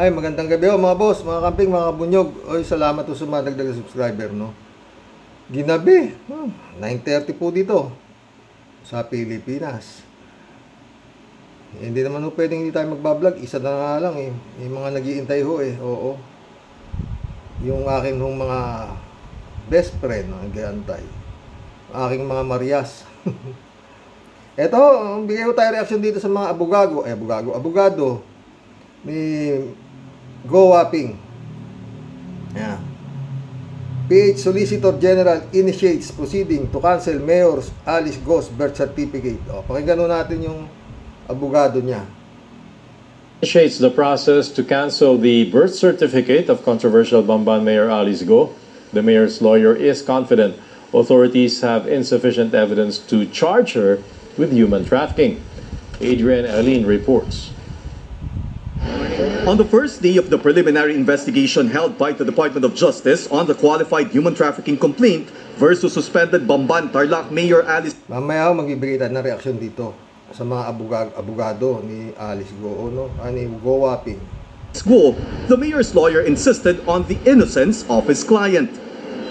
Ay, magandang gabi mga boss, mga kamping, mga kabunyog. Oy, salamat po sa mga dagdag subscriber, no? Ginabi, 9:30 po dito sa Pilipinas. Hindi naman po pwedeng hindi tayo magbablog. Isa na nga lang eh. May mga nag-iintay ho eh. Oo. Yung aking mga best friend, nag-iantay. Aking mga Marias. Eto, bigay ko tayo reaction dito sa mga abogado ni Go Waping. Yeah. PH Solicitor General initiates proceeding to cancel Mayor Alice Go's birth certificate. Pakinggan natin yung abogado niya. Initiates the process to cancel the birth certificate of controversial Bamban Mayor Alice Go. The mayor's lawyer is confident authorities have insufficient evidence to charge her with human trafficking. Adrian Aline reports. On the first day of the preliminary investigation held by the Department of Justice on the qualified human trafficking complaint versus suspended Bamban Tarlac Mayor Alice. Mamaya ako magbibigay tayo ng reaksyon dito sa mga abogado ni Alice Go, ni Go Waping. Go, the mayor's lawyer insisted on the innocence of his client.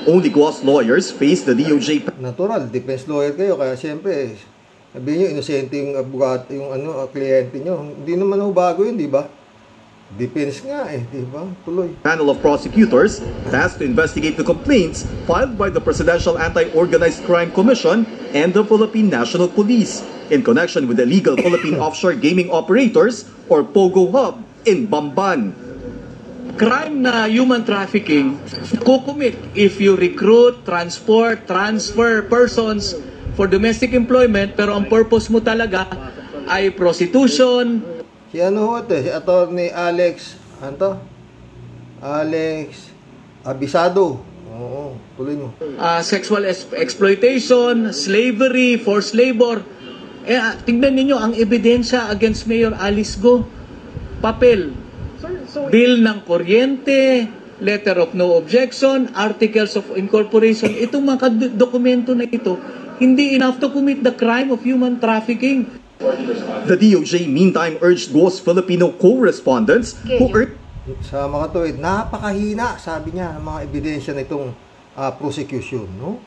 Only Go's lawyers faced the DOJ. Natural, defense lawyer kayo, kaya siyempre sabihin nyo, inosente yung abogado, yung kliyente nyo. Hindi naman bago yun, di ba? Defense nga eh, di ba? Tuloy. Panel of prosecutors tasked to investigate the complaints filed by the Presidential Anti-Organized Crime Commission and the Philippine National Police in connection with illegal Philippine offshore gaming operators or POGO hub in Bamban. Crime na human trafficking, kukumit if you recruit, transport, transfer persons for domestic employment, pero ang purpose mo talaga ay prostitution. Si si Attorney Alex, Alex Abisado. Oo, tuloy mo. Sexual exploitation, slavery, forced labor. Tingnan ninyo ang ebidensya against Mayor Alice Go. Papel, bill ng kuryente, letter of no objection, articles of incorporation. Itong mga dokumento na ito, hindi enough to commit the crime of human trafficking. The DOJ meantime urged Go's Filipino co-respondents who urged sa mga tuwid, napakahina, sabi niya, ng mga ebidensya na itong prosecution, no?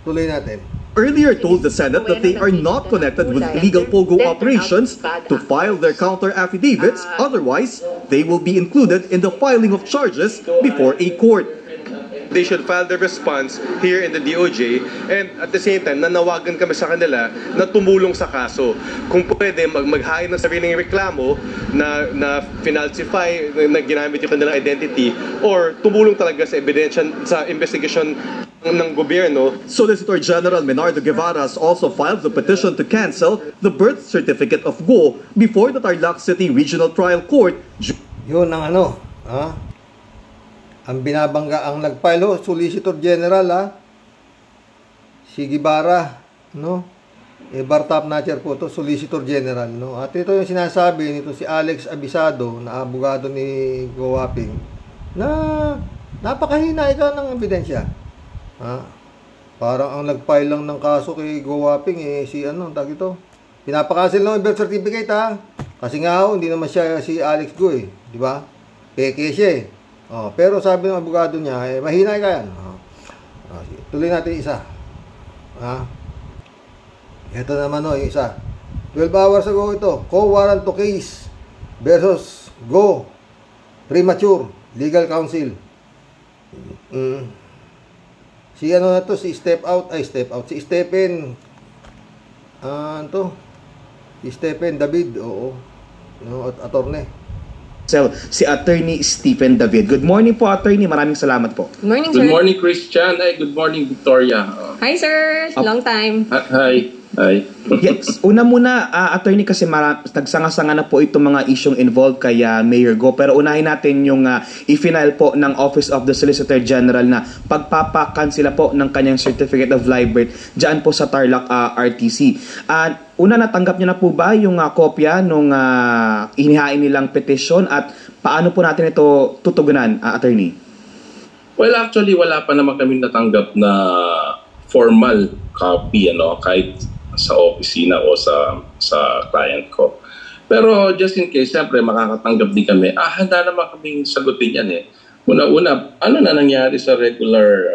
Tuloy natin. Earlier told the Senate that they are not connected with illegal POGO operations to file their counter affidavits, otherwise they will be included in the filing of charges before a court. They should file their response here in the DOJ, and at the same time, nanawagan kami sa kanila na tumulong sa kaso. Kung pwede, mag-hain ng sariling reklamo na finalsify, na ginamit yung kanilang identity, or tumulong talaga sa ebidensya, sa investigation ng gobyerno. Solicitor General Menardo Guevara has also filed the petition to cancel the birth certificate of Go before the Tarlac City Regional Trial Court. Yun ang ang binabangga, ang nag-file, Solicitor General, si Guevara, no? Bartap Nacher po to, Solicitor General, no? At ito yung sinasabi nito si Alex Abisado, na abogado ni Go Waping, na napakahina ikaw ng ebidensya. Parang ang nag-file lang ng kaso kay Go Waping, si tag ito, pinapakancel lang yung birth certificate, kasi nga hindi naman siya si Alex Go di ba? Peke siya pero sabi ng abogado niya, mahina ka yan. Tuloy natin isa. Ito naman yung isa. 12 hours ago ito. Co-warrant to case versus Go Premature Legal Counsel. Si si si Stephen si Stephen David, attorney. Si Attorney Stephen David. Good morning po, Attorney. Maraming salamat po. Good morning, sir. Good morning, Christian. Good morning, Victoria. Hi, sir. Long time. Hi. Yes. Una muna, Attorney, kasi nagsanga-sanga na po itong mga isyong involved kay Mayor Go. Pero unahin natin yung i-file po ng Office of the Solicitor General na pagpapakansela po ng kanyang Certificate of Live Birth dyan po sa Tarlac RTC. Una, natanggap niyo na po ba yung kopya nung inihain nilang petition at paano po natin ito tutugunan, Attorney? Well, actually, wala pa naman kami natanggap na formal copy, kahit sa opisina o sa client ko. Pero just in case, siyempre makakatanggap din kami, handa naman kaming sagutin yan eh. Una-una, ano na nangyari sa regular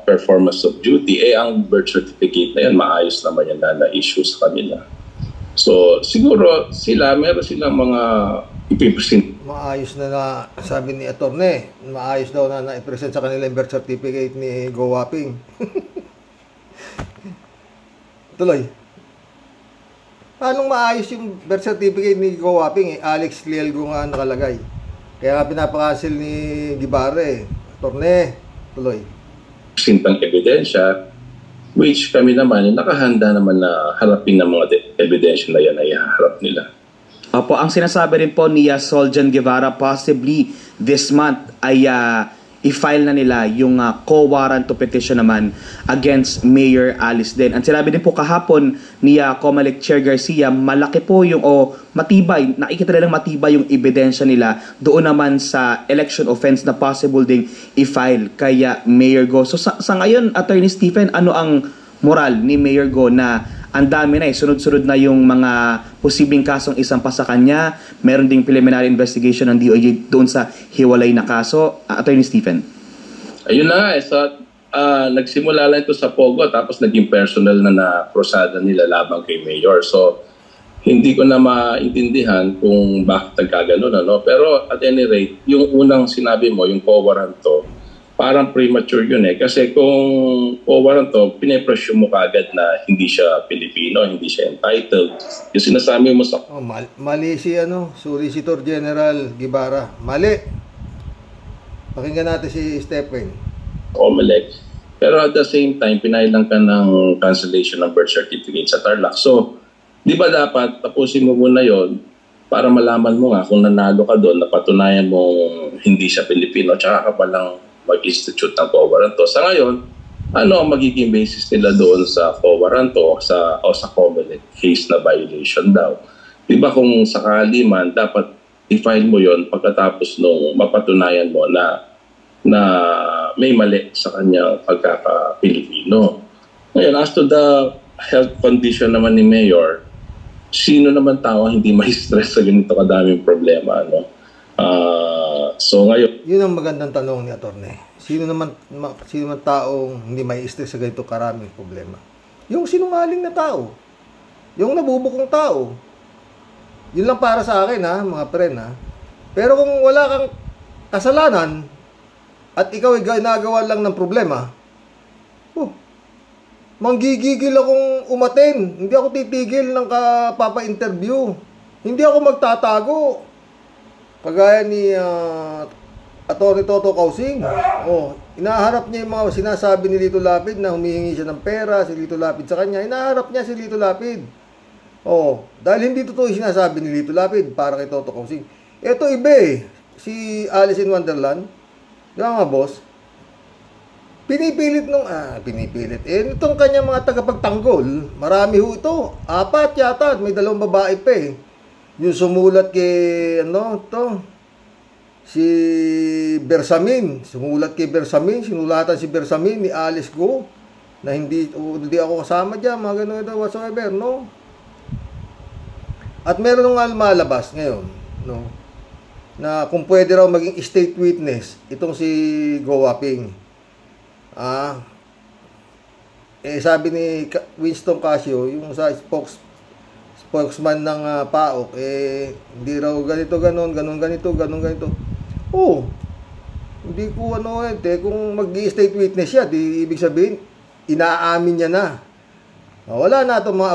performance of duty? Ang birth certificate na yan, maayos naman yan na issue sa kanila. So, siguro meron silang mga ipipresent. Maayos na sabi ni Attorney, maayos daw na na-present sa kanila yung birth certificate ni Go Waping. Tuloy. Paano maayos yung birth certificate ni Go Waping? Alex Clielgo nga nakalagay. Kaya nga pinapakasil ni Gibare. Attorney, tuloy. Sintang ebidensya, which kami naman, nakahanda naman na harapin ng mga ebidensya na yan ay harap nila. Opo, ang sinasabi rin po ni Soljan Guevara, possibly this month ay i-file na nila yung co-warrant to petition naman against Mayor Alice din. Ang sinabi din po kahapon ni Comelec Chair Garcia, malaki po yung matibay, nakikita nilang matibay yung ebidensya nila doon naman sa election offense na possible ding i-file kaya Mayor Go. So sa ngayon, Attorney Stephen, ano ang moral ni Mayor Go na ang dami na sunod-sunod na yung mga posibleng kasong isampa sa kanya, meron ding preliminary investigation ng DOJ doon sa hiwalay na kaso. Attorney Stephen. Ayun na nga, nagsimula lang ito sa Pogo tapos naging personal na prosada nila labang kay Mayor. So, hindi ko na maintindihan kung bakit nagkaganon. Pero at any rate, yung unang sinabi mo, yung co-warrant to, parang premature yun eh. Kasi kung co-warrant to, pinipresyo mo kagad na hindi siya Pilipino, hindi siya entitled. Yung sinasabi mo sa... Mali si Solicitor General Guevara. Mali. Pakinggan natin si Stephen. Comelec. Pero at the same time, pinailang ka ng cancellation ng birth certificate sa Tarlac. So, di ba dapat tapusin mo muna yon para malaman mo nga kung nanalo ka doon, napatunayan mong hindi siya Pilipino, tsaka ka palang mag-institute ng co-warrant to. Sa ngayon, ano ang magiging basis nila doon sa co-warrant to o sa Comelec case na violation daw? Diba kung sakali man, dapat i-file mo yon pagkatapos nung mapatunayan mo na may mali sa kanyang pagkaka-Pilipino. Ngayon, as to the health condition naman ni Mayor, sino naman tao hindi may stress sa ganito kadaming problema, so ngayon, yun ang magandang tanong ni Attorney. Sino naman taong hindi may stress sa ganito karaming problema? Yung sinungaling na tao. Yung nabubukong tao. Yun lang para sa akin mga pren Pero kung wala kang kasalanan at ikaw ay ginagawa lang ng problema, manggigigil akong umaten. Hindi ako titigil ng kapapa-interview. Hindi ako magtatago. Kagaya ni Atty. Toto Causing. Inaharap niya yung mga sinasabi ni Lito Lapid na humihingi siya ng pera, si Lito Lapid sa kanya. Inaharap niya si Lito Lapid. Dahil hindi totoo yung sinasabi ni Lito Lapid para kay Toto Causing. Ito iba si Alice in Wonderland. Di ba boss? Pinipilit. Itong kanya mga tagapagtanggol, marami ho ito. 4 yata, may 2 babae pa Yung sumulat kay si Bersamin, sinulatan si Bersamin ni Alice Go na hindi ako kasama diyan, mga ganun whatsoever, At meron nang malabas ngayon, na kung pwede raw maging state witness itong si Go Waping. Sabi ni Winston Casio, yung sa spokesman ng PAOK, hindi raw ganito, ganito. Hindi ko kung mag-state witness siya, di ibig sabihin, inaamin niya na. Wala na itong mga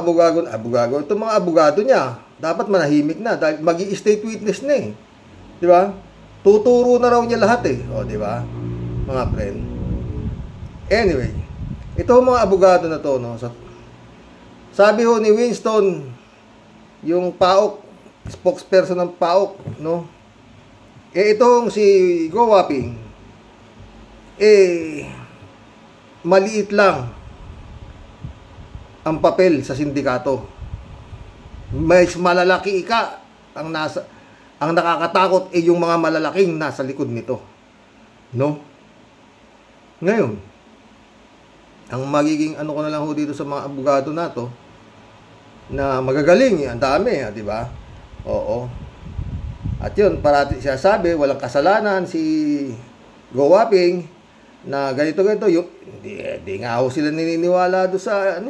abogado. Itong mga abogado niya, dapat manahimik na, dahil mag-state witness na Di ba? Tuturo na raw niya lahat di ba? Mga friend. Anyway, ito mga abogado na to, sabi ho ni Winston, yung PAOK, spokesperson ng PAOK, itong si Go Waping, maliit lang ang papel sa sindikato. Mas malalaki ang nakakatakot yung mga malalaking nasa likod nito. Ngayon, ang magiging ko na lang ho dito sa mga abogado na to, na magagaling, ang dami, di ba? Oo. At yun, parati siya sabi, walang kasalanan si Go Waping na ganito. Yung, di nga ako sila naniniwala doon sa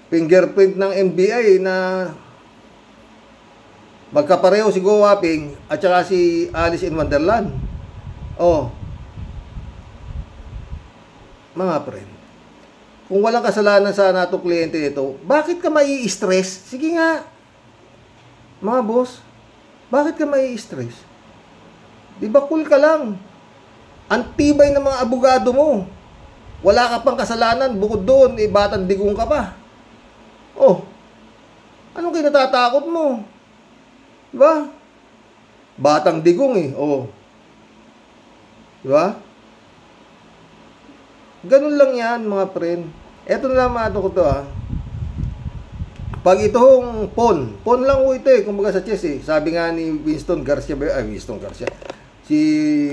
fingerprint ng NBI na magkapareho si Go Waping at saka si Alice in Wonderland. Oh. Mga friend, kung walang kasalanan sana itong kliyente nito, bakit ka mai-stress? Sige nga, mga boss, bakit ka mai-stress? Di ba cool ka lang? Ang tibay ng mga abogado mo. Wala ka pang kasalanan, bukod doon, batang digong ka pa. Oh, anong kinatatakot mo? Diba? Batang digong oh. Diba? Ganun lang yan, mga friend. Eto na lang ko to Pag itong pon lang ito kumbaga sa chess Sabi nga ni Winston Garcia, si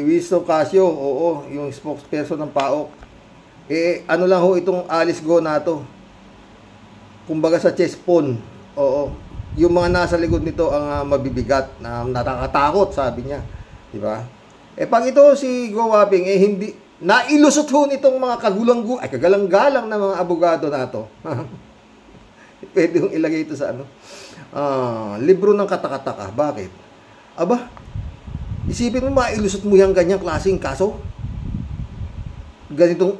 Winston Casio, oo, yung spokesperson ng PAOK. Ano lang itong Alice Go na to. Kumbaga sa chess pon, oo. Yung mga nasa likod nito ang mabibigat, na nakakatakot, sabi niya. Di ba? Pag ito si Go Waping, hindi, nailusot ho nitong mga kagalang-galang na mga abogado na to. Pwede yung ilagay ito sa libro ng katakataka. Bakit? Aba, isipin mo, mailusot mo yung ganyang klaseng kaso? Ganong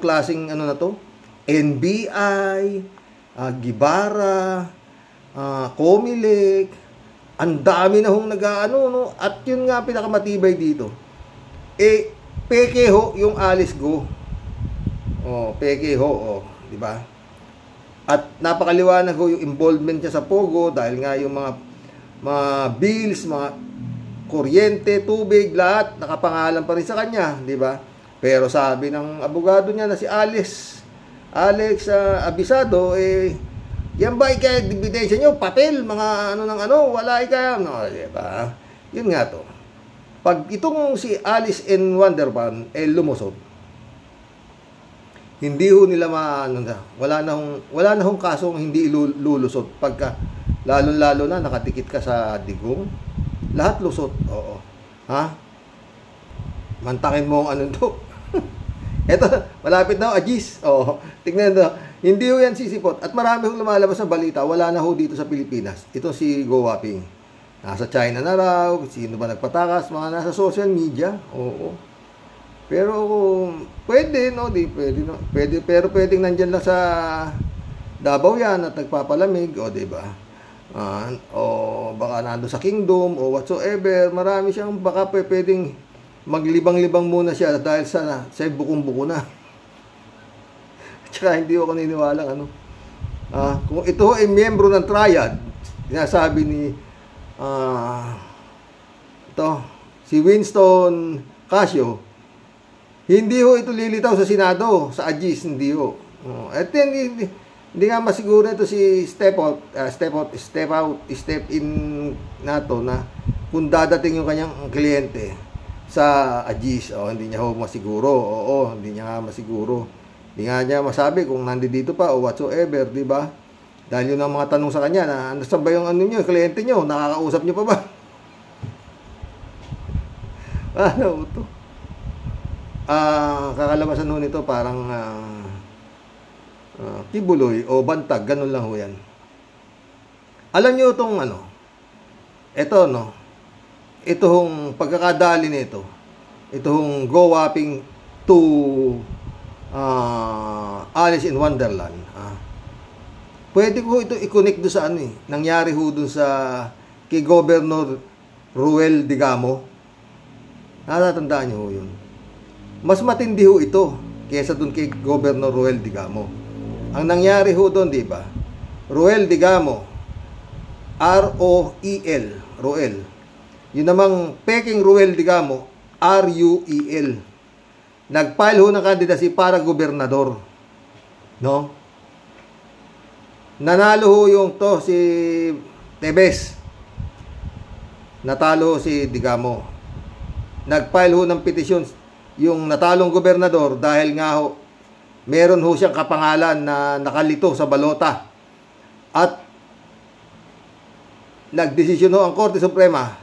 klaseng na to? NBI, Gibara, Comelec, ang dami na hong no? At yun nga pinakamatibay dito. Peke ho yung Alice Go. Peke ho, di ba? At napakaliwanag ho yung involvement niya sa Pogo dahil nga yung mga bills, mga kuryente, tubig, lahat nakapangalan pa rin sa kanya, di ba? Pero sabi ng abogado niya na si Alex Abisado, yan ba ikay ebidensya nyo? Papel, mga wala ikay, no, di ba? Yun nga to. Pag itong si Alice in Wonderland lumusot, hindi ho nila wala na hong kasong hindi lulusot pagka lalo na nakatikit ka sa digong, lahat lusot. Oo. Ha? Mantakin mo ang to. Eto, malapit na ho, Agis. Oo. Tingnan nyo. Hindi ho yan sisipot. At marami hong lumalabas na balita, wala na ho dito sa Pilipinas. Ito si Go Waping. Nasa China na raw, sino ba nagpatakas, mga nasa social media. Oo. Pero pwede, no? Di pwede, no? Pwede, pero pwedeng nandyan lang sa Davao yan at nagpapalamig, di ba? O baka nando sa Kingdom o whatsoever. Marami siyang baka pwedeng maglibang-libang muna siya dahil sa bukong-buko na. Tsaka hindi ako naniniwalang kung ito ay miyembro ng triad, sinasabi ni si Winston Casio, hindi ho ito lilitaw sa Senado, sa Agis, hindi ho. At hindi nga masiguro ito si step in nato na kung dadating yung kanyang kliyente sa Agis, hindi niya ho masiguro. Oo, hindi niya nga masiguro. Hindi nga niya masabi kung nandito pa o whatsoever, di ba? Dahil yun ang mga tanong sa kanya na saan ba yung kliyente niyo? Nakakausap niyo pa ba? Ano ito? Kakalabasan ho nito parang kibuloy o bantag, ganun lang ho yan. Alam niyo itong ito hong pagkakadali nito, ito hong Go Waping to Alice in Wonderland. Pwede ko ito i-connect doon sa nangyari ho doon sa kay Governor Ruel Digamo. Natatandaan niyo ho yun. Mas matindi ho ito kaysa doon kay Governor Ruel Digamo. Ang nangyari ho doon, di ba? Ruel Digamo, R-O-E-L, Ruel. Yun namang peking Ruel Digamo, R-U-E-L. Nag-file ho ng candidacy para gobernador. No? Nanalo ho yung si Tebes. Natalo si Digamo. Nag-file ho ng petisyon yung natalong gobernador dahil nga ho, meron ho siyang kapangalan na nakalito sa balota. At nagdesisyon ho ang Korte Suprema.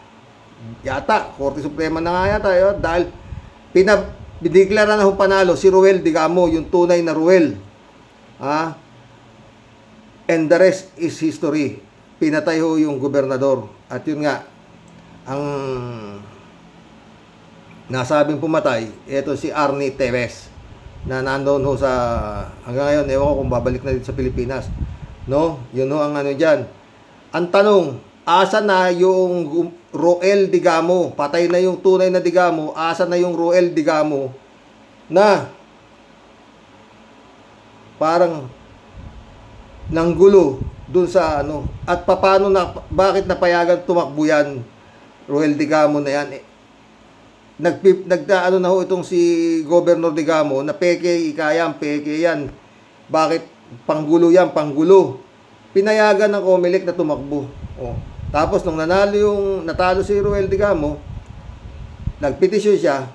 Yata, Korte Suprema na nga yata, dahil binideklara na ho panalo si Ruel Digamo, yung tunay na Ruel. And the rest is history. Pinatay ho yung gobernador. At yun nga, ang nasabing pumatay, ito si Arnie Teves, na nandoon ho sa, hanggang ngayon, ewan ko kung babalik na dito sa Pilipinas. No? Yun ho ang ano dyan. Ang tanong, asa na yung Ruel Digamo? Patay na yung tunay na Digamo. Asa na yung Ruel Digamo na parang nanggulo dun sa ano? At paano na, bakit napayagan tumakbo yan, Ruel Digamo na yan? Nagdaano na ho itong si Governor Digamo na peke yan. Bakit panggulo yan, panggulo? Pinayagan ng COMELEC na tumakbo. Tapos nung natalo si Ruel Digamo, nagpetisyon siya,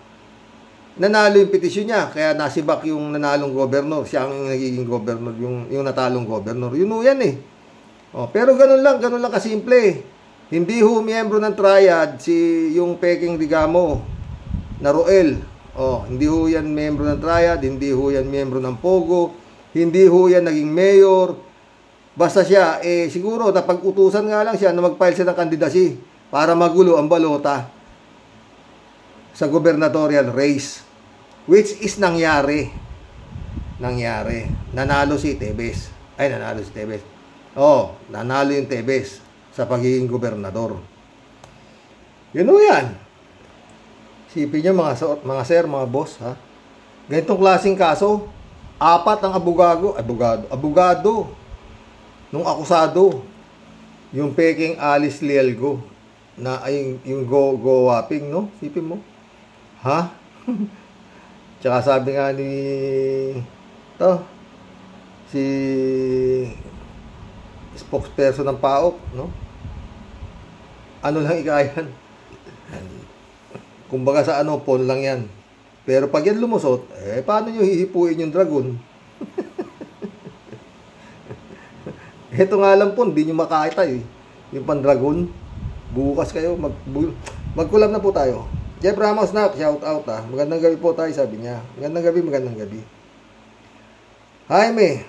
nanalo yung petisyon niya, kaya nasibak yung nanalong governor, siya ang nagiging governor, yung natalong governor. Yun ho yan eh. Pero ganun lang kasimple. Hindi ho miyembro ng triad yung peking Digamo na Ruel. Hindi ho yan miyembro ng triad, hindi ho yan miyembro ng Pogo, hindi ho yan naging mayor. Basta siya, siguro napag-utusan nga lang siya na mag-file siya ng kandidasi para magulo ang balota sa gubernatorial race, which is nangyari. Nanalo si Teves. Nanalo yung Teves sa pagiging gobernador. Yun o yan. Sipin nyo mga sir, mga boss, ha? Ganitong klaseng kaso, 4 ang abogado nung akusado, yung peking Alice Lielgo na ay yung go waping, no? Sipin mo, ha? Tsaka sabi nga ni si spokesperson ng PAOK, no? Ano lang ikayan? Kumbaga sa pon lang yan. Pero pag yan lumusot, paano nyo hihipuin yung dragon? Ito nga lang po, hindi nyo makakita eh. Yung pan-dragon. Bukas kayo, mag-collab na po tayo. Jeff Ramos na, shout out ha. Magandang gabi po tayo, sabi niya. Magandang gabi. Jaime,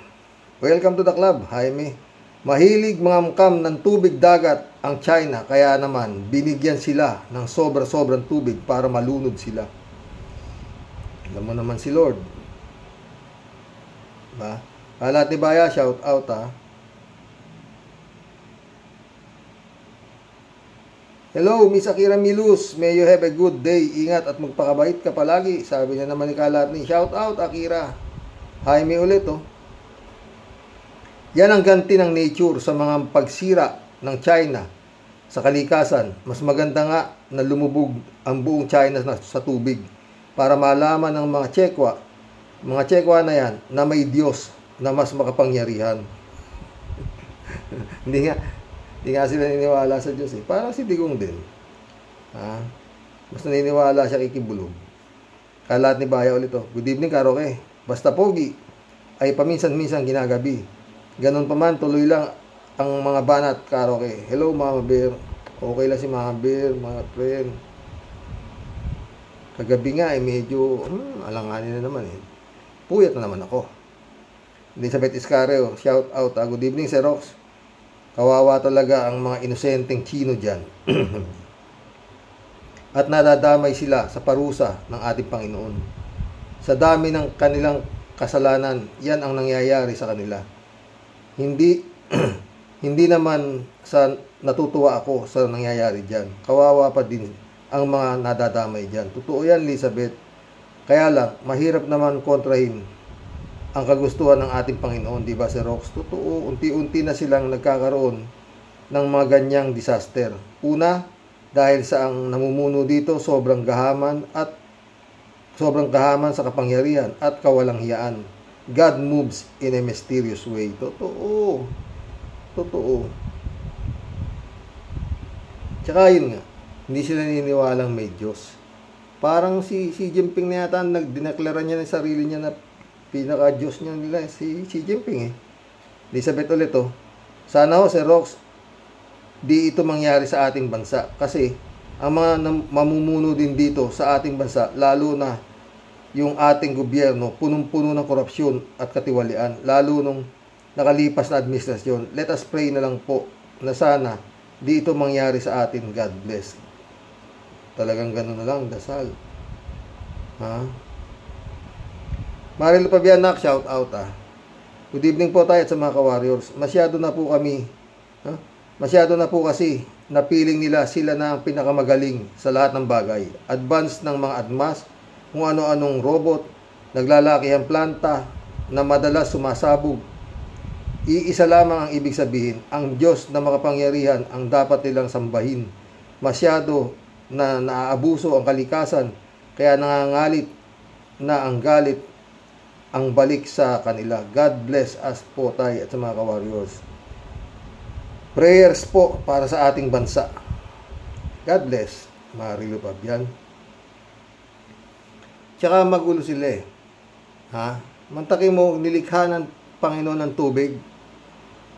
welcome to the club, Jaime. Mahilig mangamkam ng tubig dagat ang China, kaya naman binigyan sila ng sobrang tubig para malunod sila. Alam mo naman si Lord. Ba? Kalat ni Baya, shout out ha. Hello, Miss Akira Milus. May you have a good day. Ingat at magpakabait ka palagi. Sabi niya naman ni Kalat ni, shout out Akira. Jaime ulit Yan ang ganti ng nature sa mga pagsira ng China sa kalikasan. Mas maganda nga na lumubog ang buong China sa tubig para malaman ng mga Chekwa na yan na may Diyos na mas makapangyarihan. Hindi nga sila naniniwala sa Diyos eh. Parang si Digong din. Mas naniniwala siya kay Kibulog. Kalat ni Baya ulit Good evening, Karoke. Basta pogi ay paminsan-minsan ginagabi. Ganon pa man, tuloy lang ang mga banat, Karoke. Hello, Mama Bear. Okay lang si Mama Bear, mga friend. Kagabi nga, medyo, alanganin na naman Puyat na naman ako. Elizabeth Iscareo, shout out. Good evening, Sir Rox. Kawawa talaga ang mga inosenteng Chino dyan. At nadadamay sila sa parusa ng ating Panginoon. Sa dami ng kanilang kasalanan, yan ang nangyayari sa kanila. Hindi naman sa natutuwa ako sa nangyayari dyan. Kawawa pa din ang mga nadadamay dyan. Totoo yan, Elizabeth. Kaya lang, mahirap naman kontrahin ang kagustuhan ng ating Panginoon, di ba, Sir Rox? Totoo, unti-unti na silang nagkakaroon ng mga ganyang disaster. Una, dahil sa ang namumuno dito sobrang gahaman sa kapangyarihan at kawalang hiyaan. God moves in a mysterious way. Totoo. Tsaka yun nga, hindi sila naniniwalang may Diyos. Parang si Xi Jinping na yata, dineklara niya ng sarili niya na pinaka-Diyos niya nila, si Xi Jinping Elizabeth ulit Sana Sir Rox, di ito mangyari sa ating bansa. Kasi ang mga mamumuno din dito sa ating bansa, lalo na yung ating gobyerno, punong-puno ng korupsyon at katiwalian, lalo nung nakalipas na administrasyon. Let us pray na lang po na sana di ito mangyari sa atin. God bless. Talagang gano'n na lang, dasal. Ha? Marilo Pabianak, shout out Good evening po tayo sa mga ka-warriors. Masyado na po kami, masyado na po kasi napiling nila sila na ang pinakamagaling sa lahat ng bagay. Advance ng mga admas, kung ano-anong robot, naglalaki ang planta na madalas sumasabog. Iisa lamang ang ibig sabihin, ang Diyos na makapangyarihan ang dapat nilang sambahin. Masyado na naaabuso ang kalikasan, kaya nangangalit na ang galit ang balik sa kanila. God bless us po tayo at sa mga ka-warriors. Prayers po para sa ating bansa. God bless. Marilo Pabian. Tsaka magulo sila Mantaki mo, nilikha ng Panginoon ng tubig.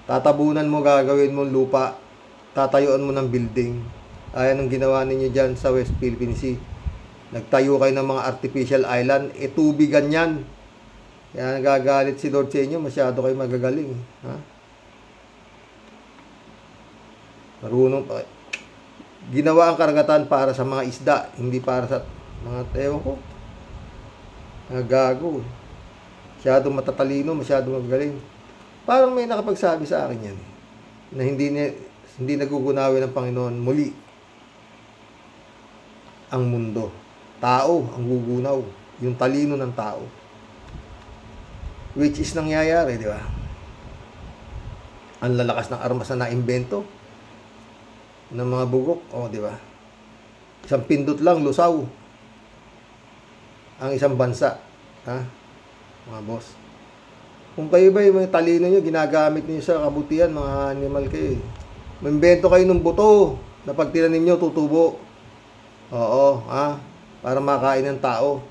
Tatabunan mo, gagawin mo lupa. Tatayuan mo ng building. Ayan ang ginawa ninyo dyan sa West Philippine Sea. Nagtayo kayo ng mga artificial island. Tubigan yan. Kaya nagagalit si Lord sa inyo. Masyado kayo magagaling. Marunong pa. Ginawa ang karagatan para sa mga isda. Hindi para sa mga ewan ko. Mga gago. Masyado matatalino. Masyado magagaling. Parang may nakapagsabi sa akin yan. Na hindi nagugunawin ng Panginoon muli ang mundo. Tao ang gugunaw. Yung talino ng tao. Which is nangyayari, di ba? Ang lalakas ng armas na naimbento ng mga bugok, di ba? Isang pindot lang, lusaw ang isang bansa. Mga boss. Kung kayo ba yung talino nyo, ginagamit niyo sa kabutihan, mga animal kayo. May-invento kayo ng buto na pag tinanim nyo, tutubo. Para makain ng tao.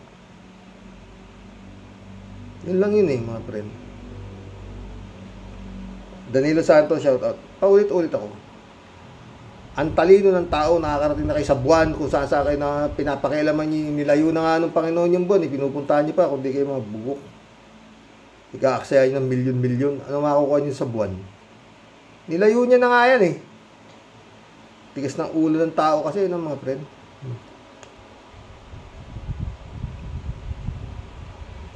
Yun lang yun mga friend. Danilo Santos, shout out. Paulit-ulit ako. Ang talino ng tao, nakakarating na kayo sa buwan, kung saan kayo na pinapakialaman nyo, nilayo na nga ng Panginoon yung buwan, pinupuntahan nyo pa, kung di kayo mga bugok. Ika-aksaya nyo ng milyon-milyon. Ano makukuha nyo sa buwan? Nilayo niya na nga yan Tigas ng ulo ng tao kasi, mga friend.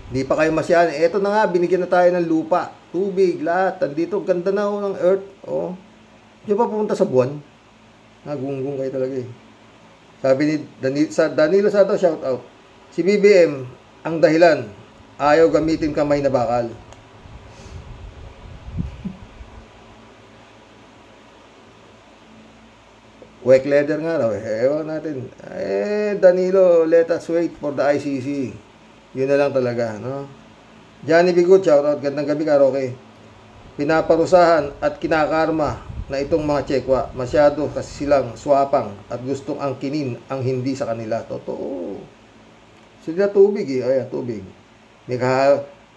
Hindi pa kayo masyan. Eto na nga, binigyan na tayo ng lupa, tubig, lahat. Andito, ganda na ng earth. Diyo pa pumunta sa buwan? Nagunggong kayo talaga Sabi ni Danilo Santos, shout out. Si BBM, ang dahilan, ayaw gamitin kamay na bakal. Wake leather nga raw Ewan natin. Danilo, let us wait for the ICC. Yun na lang talaga, Johnny Bigot, shoutout. Gandang gabi, Karoke. Pinaparusahan at kinakarma na itong mga tsekwa. Masyado kasi silang swapang at gustong angkinin ang hindi sa kanila. Totoo. Sila tubig Ayan, tubig.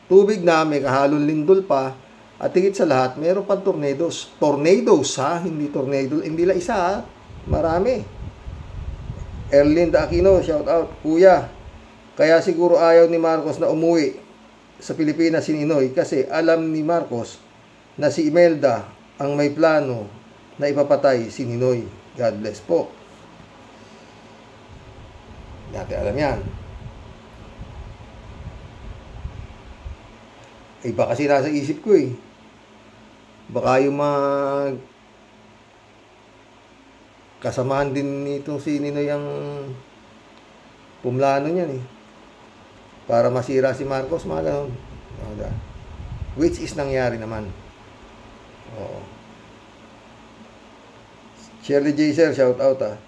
Tubig na, may kahalong lindol pa. At higit sa lahat, meron pang tornadoes. Tornadoes, Hindi tornado. Hindi lang isa, Marami. Erlinda Aquino, shoutout. Kuya, kaya siguro ayaw ni Marcos na umuwi sa Pilipinas si Ninoy kasi alam ni Marcos na si Imelda ang may plano na ipapatay si Ninoy. God bless po. Dati alam yan. Iba kasi nasa isip ko Baka yung kasamahan din nitong si Ninoy ang pumlano niyan para masira si Marcos, mga ganun. Which is nangyari naman. Shirley Jaser, shout out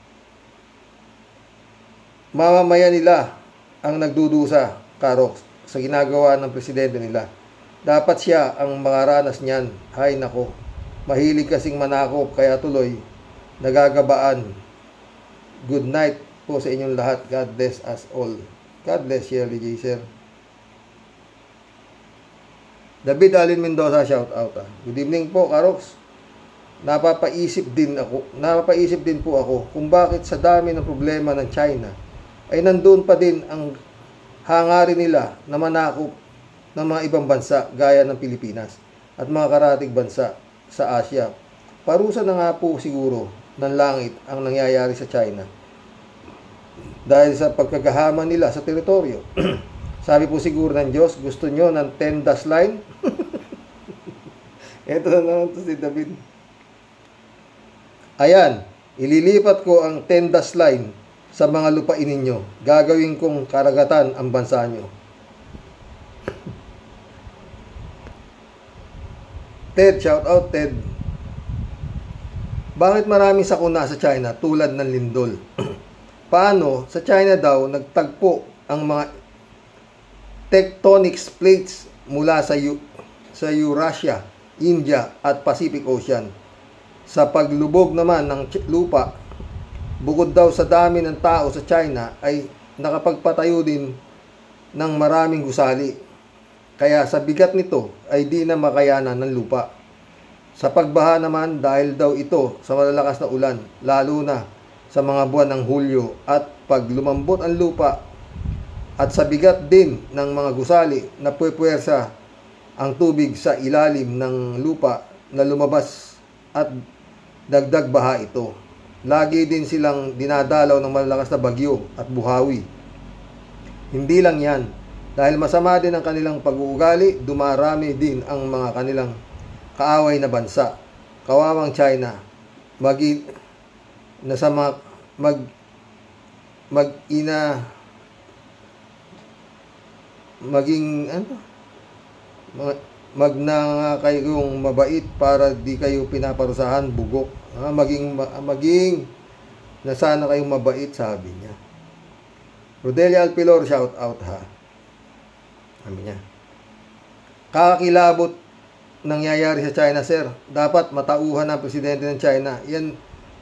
Mamamayan nila ang nagdudusa, Karok, sa ginagawa ng presidente nila. Dapat siya ang makaranas niyan. Hay nako. Mahilig kasing manakop, kaya tuloy nagagabaan. Good night po sa inyong lahat. God bless us all. God bless Shirley Jaser. David Alin Mendoza, shout out Good evening po, Karoks. napapaisip din po ako kung bakit sa dami ng problema ng China ay nandoon pa din ang hangarin nila na manakop ng mga ibang bansa gaya ng Pilipinas at mga karatig bansa sa Asia. Parusa na nga po siguro ng langit ang nangyayari sa China dahil sa pagkagahama nila sa teritoryo. Sabi po siguro ng Diyos, gusto nyo ng 10 dash line? Ito na naman to si David. Ayan, ililipat ko ang 10 dash line sa mga lupain ninyo. Gagawin kong karagatan ang bansa nyo. Ted, shout out Ted. Bakit maraming sakuna sa China tulad ng lindol? Paano sa China daw nagtagpo ang mga tectonic plates mula sa Eurasia, India at Pacific Ocean? Sa paglubog naman ng lupa, bukod daw sa dami ng tao sa China ay nakapagpatayo din ng maraming gusali. Kaya sa bigat nito ay di na makayanan ng lupa. Sa pagbaha naman dahil daw ito sa malalakas na ulan, lalo na sa mga buwan ng Hulyo, at pag lumambot ang lupa at sa bigat din ng mga gusali na puwersa ang tubig sa ilalim ng lupa na lumabas at dagdag baha ito. Lagi din silang dinadalaw ng malalakas na bagyo at buhawi. Hindi lang yan, dahil masama din ang kanilang pag-uugali, dumarami din ang mga kanilang kaaway na bansa. Kawawang China, maging magna kayong mabait para di kayo pinaparusahan, bugok. Maging na sana kayong mabait, sabi niya. Rodelia Alpilor, shout out ha. Sabi niya, kakakilabot nangyayari sa China, sir. Dapat matauhan ng presidente ng China. Yan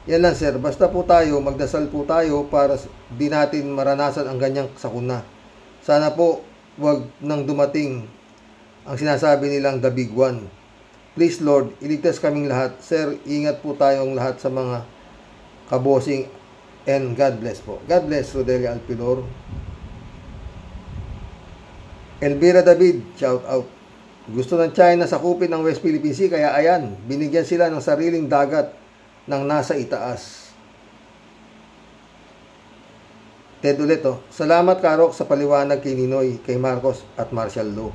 lang, sir. Basta po tayo, magdasal po tayo para di natin maranasan ang ganyang sakuna. Sana po wag nang dumating ang sinasabi nilang the big one. Please Lord, iligtas kaming lahat. Sir, ingat po tayong lahat sa mga kabosing, and God bless po. God bless, Rodelia Alpilor. Elvira David, shout out. Gusto ng China sakupin ang West Philippine Sea, kaya ayan, binigyan sila ng sariling dagat ng nasa itaas. Ted ulit, oh. Salamat, Karok, sa paliwanag kay Ninoy, kay Marcos at Marshall Lo.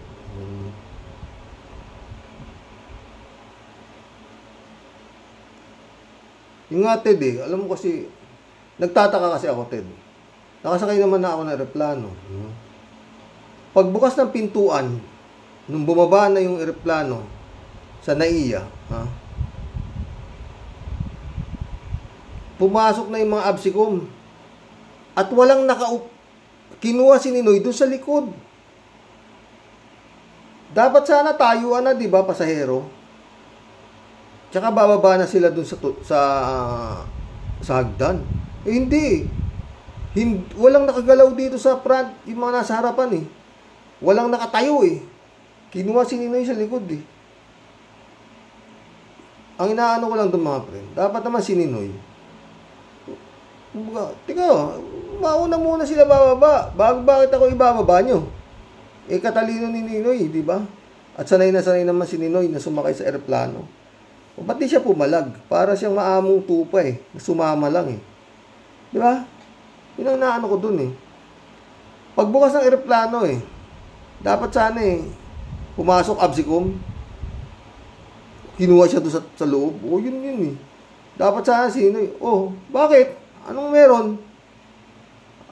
Yung nga, Ted, alam mo kasi, nagtataka kasi ako, Ted. Nakasakay naman na ako ng aeroplano. Pagbukas ng pintuan, nung bumaba na yung aeroplano sa NAIA, pumasok na yung mga absicom. At walang kinuha si Ninoy doon sa likod. Dapat sana tayuan na, di ba, pasahero? Tsaka bababa na sila doon sa hagdan. Hindi. Walang nakagalaw dito sa front, yung mga nasa harapan eh. Walang nakatayo eh. Kinuha si Ninoy sa likod eh. Ang inaano ko lang doon, mga friend, dapat naman si Ninoy, teka, mauna muna sila bababa. Bakit ako ibababa nyo? Katalino ni Ninoy, di ba? At sanay naman si Ninoy na sumakay sa aeroplano. O ba't di siya pumalag? Para siyang maamong tupa eh. Sumama lang eh. Di ba? Yun ang naano ko dun eh. Pagbukas ng aeroplano eh, dapat sana eh, pumasok absicom. Kinuha siya doon sa loob. O yun eh. Dapat sana si Ninoy. Oh, bakit? Anong meron?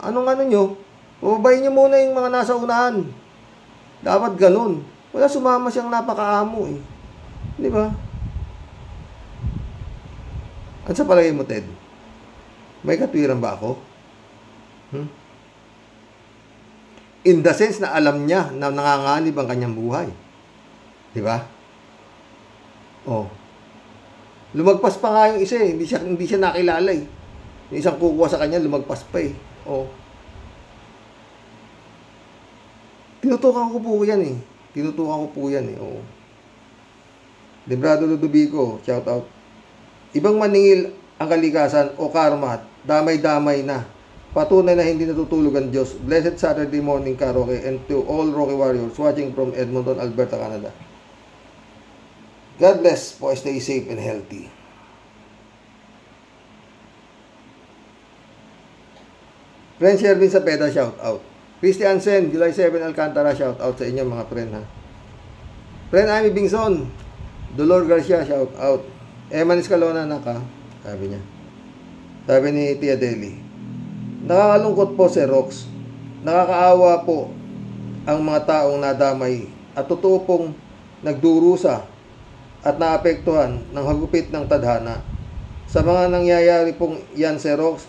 Anong ano nyo? Pababayin nyo muna yung mga nasa unahan. Dapat ganun. Wala, sumama siyang napakaamo eh. Di ba? At sa palagay mo, Ted, may katwiran ba ako? In the sense na alam niya na nanganganib ang kanyang buhay. Di ba? Oh. Lumagpas pa nga yung isa eh. Hindi siya nakilala eh. Yung isang kukuha sa kanya, lumagpas pa eh. Oh. Tinutukan ko po yan eh. Oh. Librado Ludovico, shout out. Ibang maningil ang kalikasan o karma, damay-damay na. Patunay na hindi natutulog ang Diyos. Blessed Saturday morning, Karoke, and to all Rocky Warriors watching from Edmonton, Alberta, Canada. God bless po. Stay safe and healthy. Friend Shervin Sapeda, shout out. Christy Ansen, July 7, Alcantara, shout out sa inyo mga friend, ha. Friend Amy Bingson, Dolor Garcia, shout out. Eman Escalona, naka, sabi niya. Sabi ni Tia Deli. Nakakalungkot po, Sir Rox. Nakakaawa po ang mga taong nadamay at totoo pong nagdurusa at naapektuhan ng hagupit ng tadhana. Sa mga nangyayari pong yan, Sir Rox,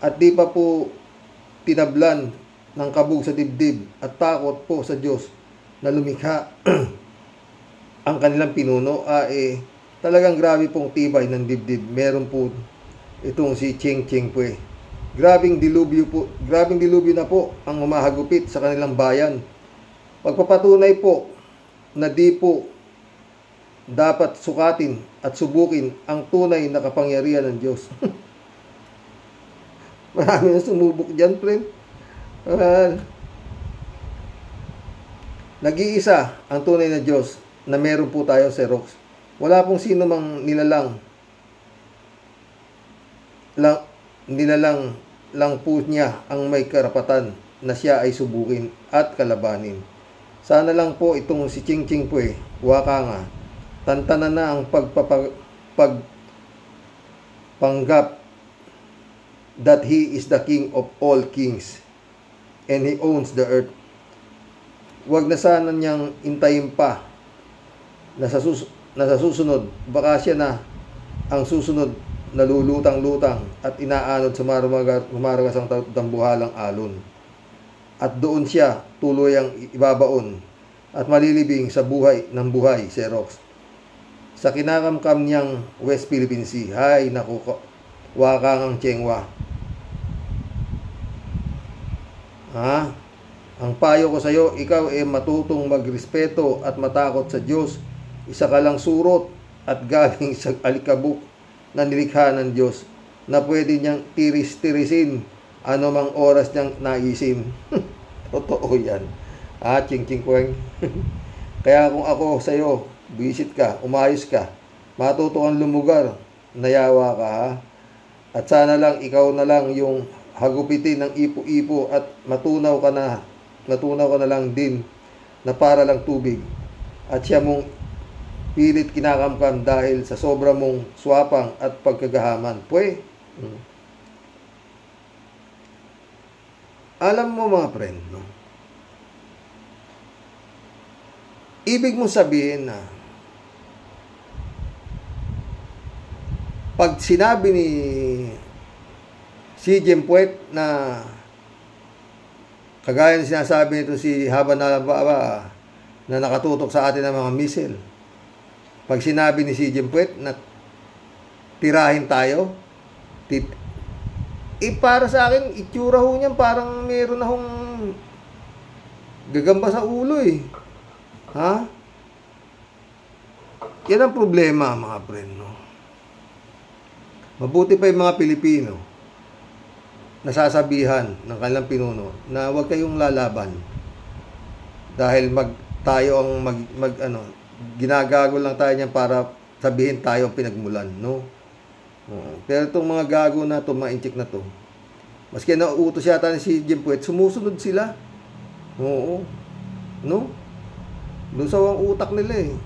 at di pa po tinablan ng kabog sa dibdib at takot po sa Diyos na lumikha ang kanilang pinuno, talagang grabe pong tibay ng dibdib. Meron po itong si Ching Ching Pue. Grabing dilubyo na po ang humahagupit sa kanilang bayan. Pagpapatunay po na di po dapat sukatin at subukin ang tunay na kapangyarihan ng Diyos. Marami na sumubok dyan, friend. Nag-iisa ang tunay na Diyos na meron po tayo, Sir Rox. Wala pong sino mang nilalang po niya ang may karapatan na siya ay subukin at kalabanin. Sana lang po itong si Ching Ching Pue, waka nga, tantanan na ang pagpanggap that he is the King of all kings and he owns the earth. Huwag na sana niyang intayin pa na sa susunod, baka siya na ang susunod na lulutang-lutang at inaanod sa maramagasang tambuhalang alon. At doon siya tuluyang ibabaon at malilibing sa buhay ng buhay, Sir Rox. Sa kinakamkam niyang West Philippine Sea, hay naku, wakang Chengwa. Ang payo ko sa iyo, ikaw matutong magrespeto at matakot sa Diyos. Isa ka lang surot at galing sa alikabok na nilikha ng Diyos na pwede niyang tiris-tirisin anumang oras niyang naisin. Totoo yan. Ching Ching Pue. Kaya kung ako sa iyo, visit ka, umayos ka, matuto kang lumugar, nayawa ka, ha? At sana lang ikaw na lang yung hagupitin ng ipo-ipo at matunaw ka na lang din na para lang tubig at siya mong pilit kinakamkam dahil sa sobra mong swapang at pagkagahaman. Pwe, alam mo mga friend, no? Ibig mong sabihin na pag sinabi ni si Jempuet na kagaya ng sinasabi nito si Haba na nakatutok sa atin ng mga missile, pag sinabi ni si Jempuet na tirahin tayo, para sa akin, itsura ho niyan parang meron na hong gagamba sa ulo eh. Ha? Yan ang problema, mga friend, no? Mabuti pa yung mga Pilipino nasasabihan ng kanilang pinuno na huwag kayong lalaban dahil tayo ang ginagago lang tayo niyan para sabihin tayo ang pinagmulan, no? Pero itong mga gago na to, mga inchik na to, maski nauutos yata ni si Jempuet, sumusunod sila. Oo. No? Doon sa utak nila eh.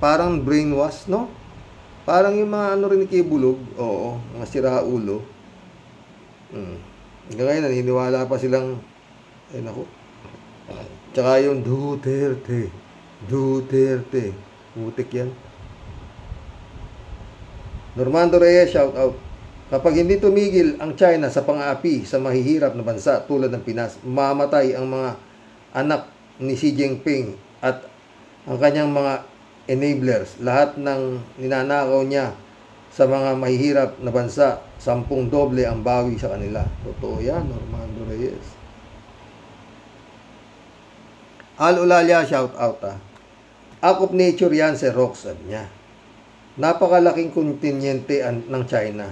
Parang brainwash, no? Parang yung mga rin ni Kibulog, oo, mga siraulo. Hanggang ngayon, naniniwala pa silang, naku. Tsaka yung Duterte. Mutik yan. Normando Reyes, shout out. Kapag hindi tumigil ang China sa pang-aapi sa mahihirap na bansa tulad ng Pinas, mamatay ang mga anak ni Xi Jinping at ang kanyang mga enablers. Lahat ng ninanakaw niya sa mga mahihirap na bansa, 10 doble ang bawi sa kanila. Totoo yan, Normando Reyes. Al Ulalia, shout out. Act of nature yan, Sir Rox, sabi niya. Napakalaking kontinyente ng China.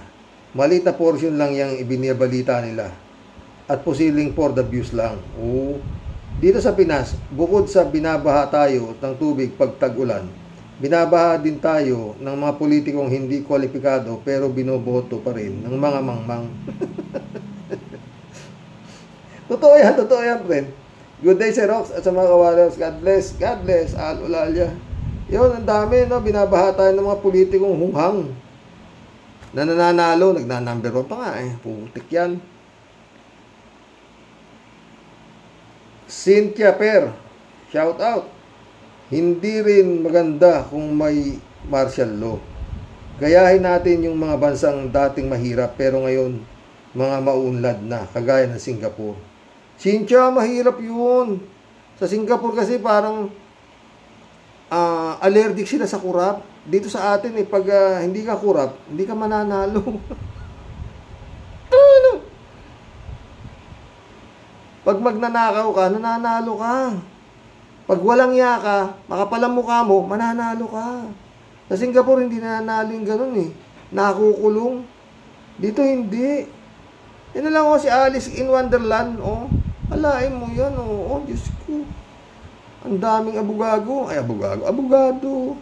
Maliit na portion lang yung ibinibalita nila. At posibleng for the views lang. Oo. Dito sa Pinas, bukod sa binabaha tayo ng tubig pag tag-ulan, binabaha din tayo ng mga politikong hindi kwalipikado pero binoboto pa rin ng mga mangmang. Totoo yan, friend. Good day, Sir Rox, at sa mga kawalas. God bless, Al-Ulalia. Yun, ang dami, no? Binabaha tayo ng mga politikong hunghang na nananalo, nagnanumber 1 pa nga eh. Putik yan. Cynthia Per, shout out. Hindi rin maganda kung may martial law. Gayahin natin yung mga bansang dating mahirap pero ngayon mga maunlad na, kagaya ng Singapore. Cynthia, mahirap yun. Sa Singapore kasi parang allergic sila sa kurap. Dito sa atin pag hindi ka kurap, hindi ka mananalo. Ano? Pag magnanakaw ka, nananalo ka. Pag walang yaka, makapalang mukha mo, mananalo ka. Sa Singapore, hindi nananalo yung ganun eh. Nakukulong. Dito hindi. Yan na lang si Alice in Wonderland. Alain mo yan. Diyos ko. Ang daming abogado. Abogado.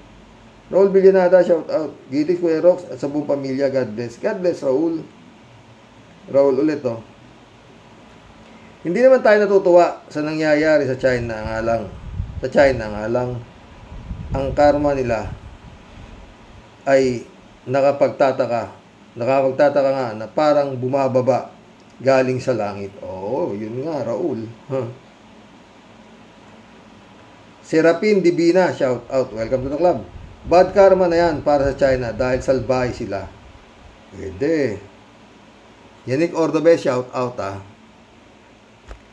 Raul Villanada, shout out. Gitis Kuya Rox at sa buong pamilya, God bless. God bless, Raul. Raul ulit, Hindi naman tayo natutuwa sa nangyayari sa China nga lang. Sa China nga lang, ang karma nila ay nakapagtataka nga na parang bumababa galing sa langit. Yun nga, Raul. Serapin Divina, shout out. Welcome to the club. Bad karma na yan para sa China dahil salbahe sila. Pwede. Yannick Ordobes, shout out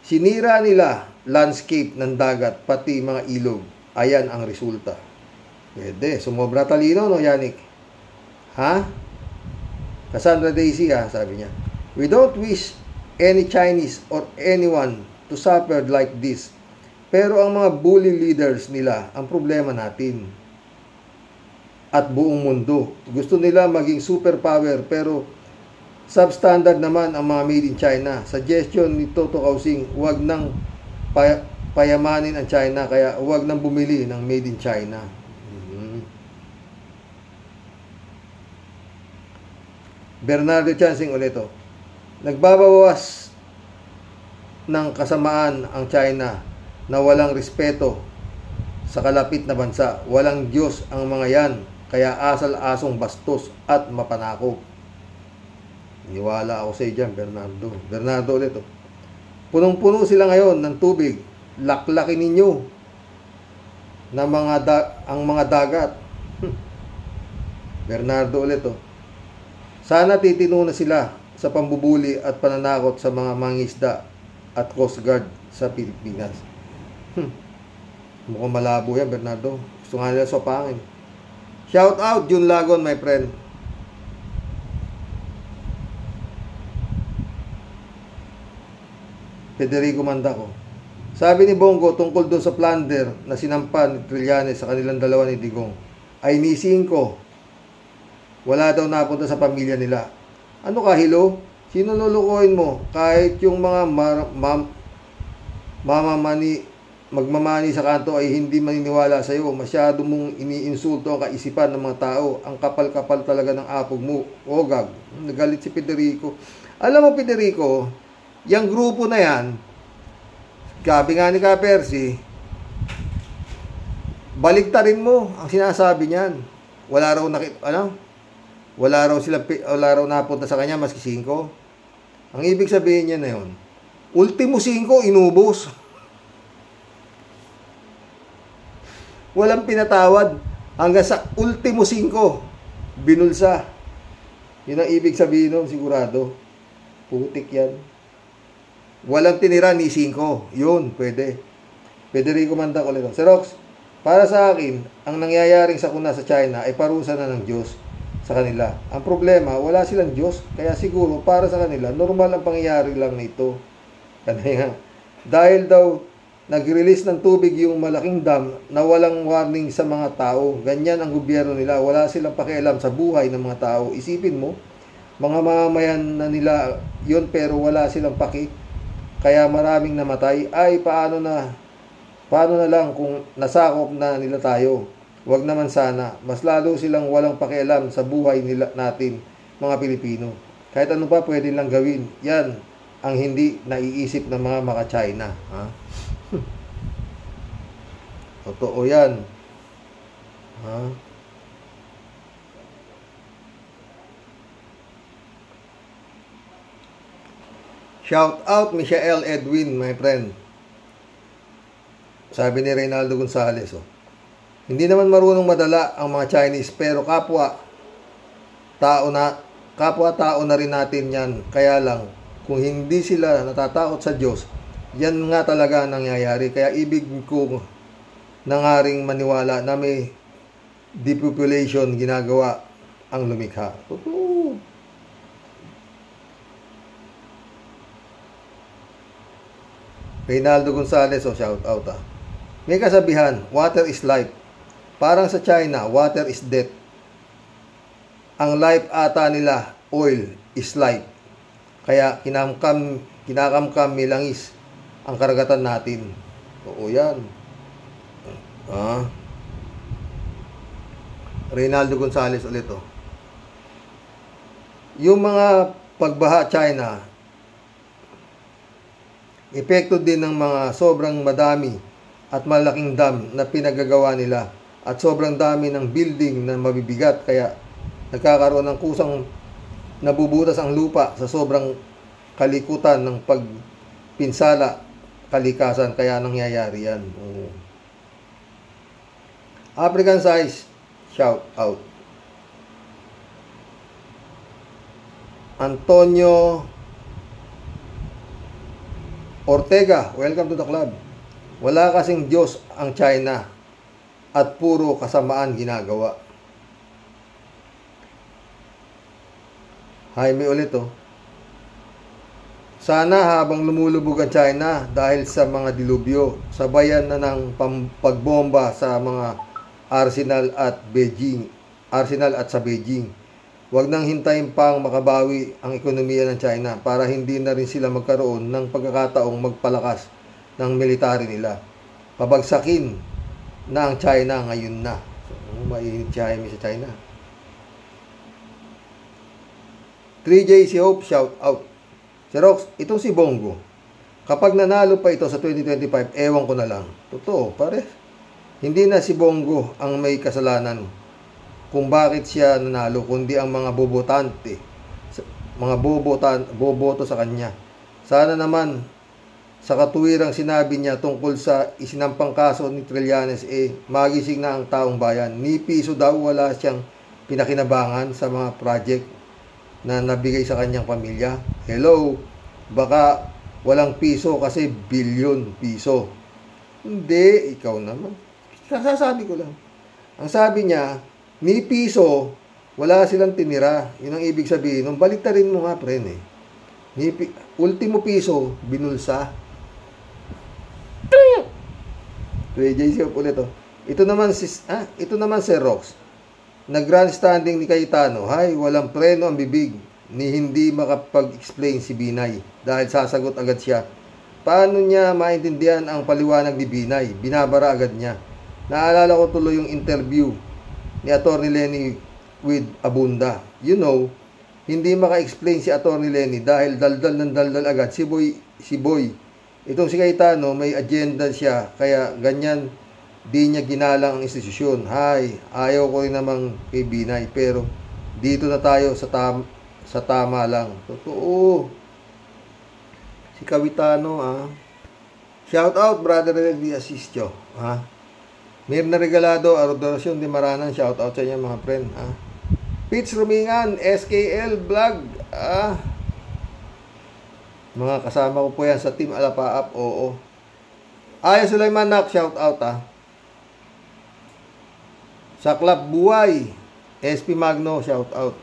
Sinira nila landscape ng dagat, pati mga ilog. Ayan ang resulta. Pwede. Sumobra talino, no, Yannick? Cassandra Daisy, sabi niya. We don't wish any Chinese or anyone to suffer like this. Pero ang mga bully leaders nila, ang problema natin. At buong mundo. Gusto nila maging superpower, pero substandard naman ang mga made in China. Suggestion ni Toto Kausing, huwag nang payamanin ang China, kaya huwag nang bumili ng made in China. Bernardo Chansing ulit. Nagbabawas ng kasamaan ang China na walang respeto sa kalapit na bansa. Walang Diyos ang mga yan, kaya asal-asong bastos at mapanakop. Niwala ako sa iyo dyan, Bernardo. Bernardo ulit. Punong-puno sila ngayon ng tubig. Laklakin ninyo na ang mga dagat. Bernardo ulit. Sana titino na sila sa pambubuli at pananakot sa mga mangisda at Coast Guard sa Pilipinas. Mukhang malabo yan, Bernardo. Gusto nga nila sopangin. Shout out, Jun Lagon, my friend. Federico Mandaco. Sabi ni Bongo tungkol doon sa plunder na sinampan ni Trillanes sa kanilang dalawa ni Digong, ay ni 5. Wala daw napunta sa pamilya nila. Ano ka, Hilo? Sino lulukuhin mo? Kahit yung mga magmamani sa kanto ay hindi maniniwala sa iyo. Masyado mong iniinsulto ang kaisipan ng mga tao. Ang kapal-kapal talaga ng apog mo. Gag. Nagalit si Federico. Alam mo, Federico, yung grupo na yan, gabi nga ni Kapersi, baligtarin mo ang sinasabi niyan. Wala raw napunta sa kanya maski 5. Ang ibig sabihin niya na yun, ultimo 5 inubos. Walang pinatawad hanggang sa ultimo 5 binulsa. Yun ang ibig sabihin nun, sigurado. Putik yan. Walang tinira ni 5. Yun, pwede. Federico Mandac ulit. Sir Rox, para sa akin, ang nangyayaring sakuna sa China ay parusa na ng Diyos sa kanila. Ang problema, wala silang Diyos. Kaya siguro, para sa kanila, normal ang pangyayari lang nito. Dahil daw, nag-release ng tubig yung malaking dam na walang warning sa mga tao. Ganyan ang gobyerno nila. Wala silang pakialam sa buhay ng mga tao. Isipin mo, mga mamamayan na nila yun pero wala silang paki. Kaya maraming namatay. Ay, paano na lang kung nasakop na nila tayo? Wag naman sana. Mas lalo silang walang pakialam sa buhay nila natin, mga Pilipino. Kahit ano pa pwede lang gawin. Yan ang hindi naiisip ng mga maka-China. Ha? Totoo yan. Ha? Shout out Michael Edwin, my friend. Sabi ni Reynaldo Gonzales, hindi naman marunong madala ang mga Chinese pero kapwa-tao na rin natin yan. Kaya lang, kung hindi sila natatakot sa Diyos, yan nga talaga ang nangyayari. Kaya ibig ko na nga ring maniwala na may depopulation ginagawa ang lumikha. Totoo. Reynaldo Gonzales, shout out. May kasabihan, water is life. Parang sa China, water is death. Ang life ata nila, oil is life. Kaya kinakamkam milangis ang karagatan natin. Oo yan. Reynaldo Gonzales ulit. Yung mga pagbaha China, epekto din ng mga sobrang madami at malaking dam na pinagagawa nila at sobrang dami ng building na mabibigat kaya nagkakaroon ng kusang nabubutas ang lupa sa sobrang kalikutan ng pagpinsala kalikasan kaya nangyayari yan. African size, shout out. Antonio Ortega, welcome to the club. Wala kasing Diyos ang China at puro kasamaan ginagawa. Jaime ulit. Sana habang lumulubog ang China dahil sa mga dilubyo, sabayan na ng pagbomba sa mga Arsenal at sa Beijing. Huwag nang hintayin pang makabawi ang ekonomiya ng China para hindi na rin sila magkaroon ng pagkakataong magpalakas ng military nila. Pabagsakin na ang China ngayon na. So, mainit siya sa China. 3J si Hope, shout out. Si Rox, itong si Bongo, kapag nanalo pa ito sa 2025, ewan ko na lang. Totoo, pare. Hindi na si Bongo ang may kasalanan kung bakit siya nanalo, kundi ang mga bobotante, mga boboto sa kanya. Sana naman sa katuwirang sinabi niya tungkol sa isinampang kaso ni Trillanes, magising na ang taong bayan. Ni piso daw wala siyang pinakinabangan sa mga project na nabigay sa kanyang pamilya. Hello, baka walang piso kasi bilyon piso. Hindi, ikaw naman. Sasabi ko lang. Ang sabi niya, ni piso, wala silang tinira. Yun ang ibig sabihin. Nung baliktarin mo nga, pren, ultimo piso, binulsa. JC ulit. Ito naman si Rox. Nag-grandstanding ni Cayetano. Hay, walang preno ang bibig ni hindi makapag-explain si Binay dahil sasagot agad siya. Paano niya maintindihan ang paliwanag ni Binay? Binabara agad niya. Naalala ko tuloy yung interview ni Atty. Lenny with Abunda. You know, hindi maka-explain si Atty. Lenny dahil daldal ng daldal agad si Boy. Itong si Cayetano, may agenda siya, kaya ganyan di niya ginalang ang institusyon. Hay, ayaw ko rin namang kay Binay, pero dito na tayo sa tama lang. Totoo. Si Cayetano, shout out, brother Relly Asistio. Mirna Regalado, Adoracion de Maranan, shout out sa inyo mga friend. Pitch Rumingan, SKL Vlog. Mga kasama ko po yan sa Team Alapaap, oo. Aya Sulaiman Nak, shout out Saklap Buhay, SP Magno, shout out.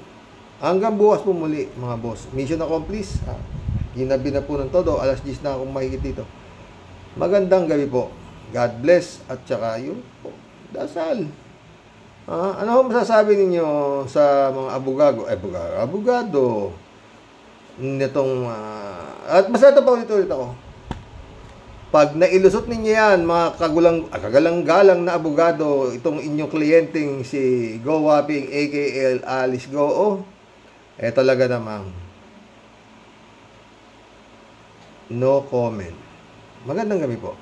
Hanggang bukas po muli mga boss. Mission accomplished. Ginabi na po ng todo. Alas 10 na akong mahigit dito. Magandang gabi po. God bless at saka yun po, dasal. Ano ho masasabi ninyo sa mga abogado nitong at basta ito pa ulit ako. Pag nailusot ninyo yan, mga kagalang-galang na abogado, itong inyong kliyenteng si Go Waping aka Alice Go, talaga namang no comment. Magandang gabi po.